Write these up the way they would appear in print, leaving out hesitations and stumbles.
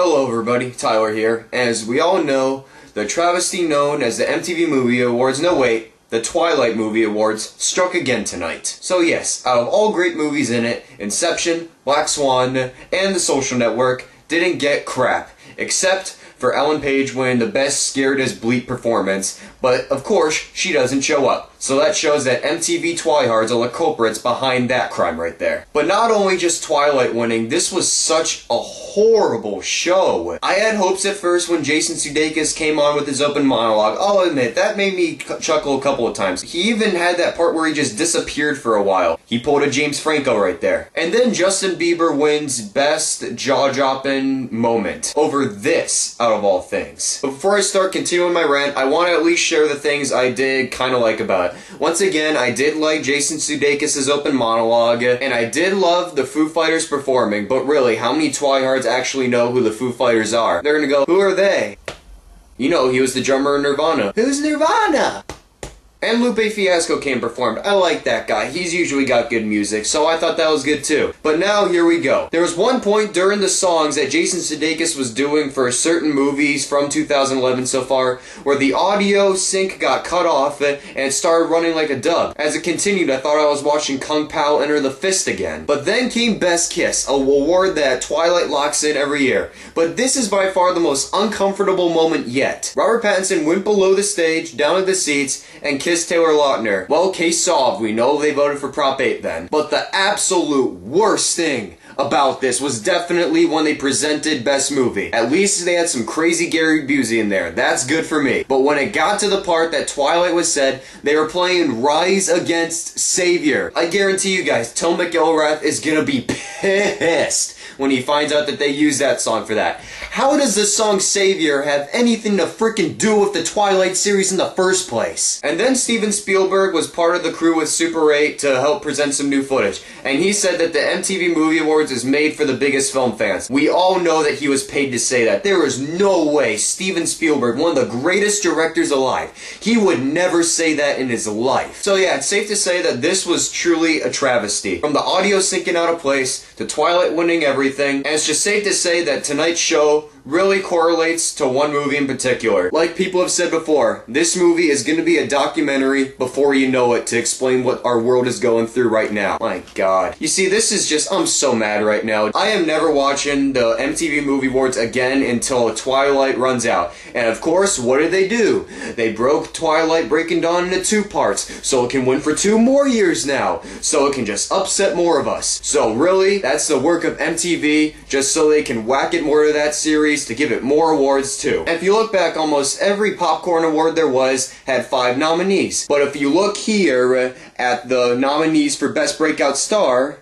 Hello everybody, Tyler here. As we all know, the travesty known as the MTV Movie Awards, no wait, the Twilight Movie Awards, struck again tonight. So yes, out of all great movies in it, Inception, Black Swan, and The Social Network didn't get crap, except for Ellen Page winning the Best Scared as Bleep performance, but of course, she doesn't show up. So that shows that MTV Twihards are the culprits behind that crime right there. But not only just Twilight winning, this was such a horrible show. I had hopes at first when Jason Sudeikis came on with his open monologue. I'll admit, that made me chuckle a couple of times. He even had that part where he just disappeared for a while. He pulled a James Franco right there. And then Justin Bieber wins Best Jaw-Dropping Moment over this, out of all things. But before I start continuing my rant, I want to at least share the things I did kind of like about it. Once again, I did like Jason Sudeikis' open monologue, and I did love the Foo Fighters performing, but really, how many Twihards actually know who the Foo Fighters are? They're gonna go, who are they? You know, he was the drummer in Nirvana. Who's Nirvana? And Lupe Fiasco came and performed. I like that guy. He's usually got good music, so I thought that was good too. But now, here we go. There was one point during the songs that Jason Sudeikis was doing for certain movies from 2011 so far, where the audio sync got cut off and it started running like a dub. As it continued, I thought I was watching Kung Pao enter the fist again. But then came Best Kiss, a award that Twilight locks in every year. But this is by far the most uncomfortable moment yet. Robert Pattinson went below the stage, down to the seats, and kissed Taylor Lautner. Well, case solved. We know they voted for Prop 8 then. But the absolute worst thing about this was definitely when they presented Best Movie. At least they had some crazy Gary Busey in there. That's good for me. But when it got to the part that Twilight was said, they were playing Rise Against Savior. I guarantee you guys, Tom McElrath is gonna be pissed when he finds out that they used that song for that. How does the song Savior have anything to frickin' do with the Twilight series in the first place? And then Steven Spielberg was part of the crew with Super 8 to help present some new footage. And he said that the MTV Movie Awards is made for the biggest film fans. We all know that he was paid to say that. There is no way Steven Spielberg, one of the greatest directors alive, he would never say that in his life. So yeah, it's safe to say that this was truly a travesty. From the audio syncing out of place, to Twilight winning everything, and it's just safe to say that tonight's show really correlates to one movie in particular. Like people have said before, this movie is going to be a documentary before you know it to explain what our world is going through right now. My God. You see, this is just, I'm so mad right now. I am never watching the MTV Movie Awards again until Twilight runs out. And of course, what did they do? They broke Twilight Breaking Dawn into 2 parts, so it can win for 2 more years now. So it can just upset more of us. So really, that's the work of MTV, just so they can whack it more to that series to give it more awards too. And if you look back, almost every popcorn award there was had 5 nominees. But if you look here at the nominees for Best Breakout Star,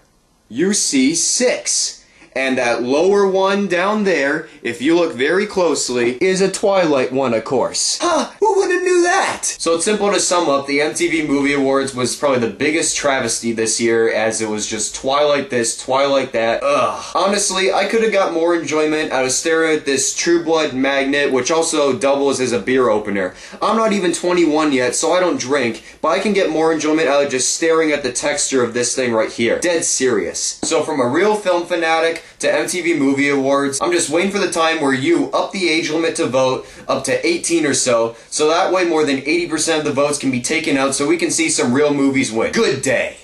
you see 6. And that lower one down there, if you look very closely, is a Twilight one, of course. Huh, who would have knew that? So it's simple to sum up, the MTV Movie Awards was probably the biggest travesty this year, as it was just Twilight this, Twilight that. Ugh. Honestly, I could have got more enjoyment out of staring at this True Blood magnet, which also doubles as a beer opener. I'm not even 21 yet, so I don't drink, but I can get more enjoyment out of just staring at the texture of this thing right here. Dead serious. So from a real film fanatic to MTV Movie Awards, I'm just waiting for the time where you up the age limit to vote up to 18 or so that way more than 80% of the votes can be taken out so we can see some real movies win. Good day.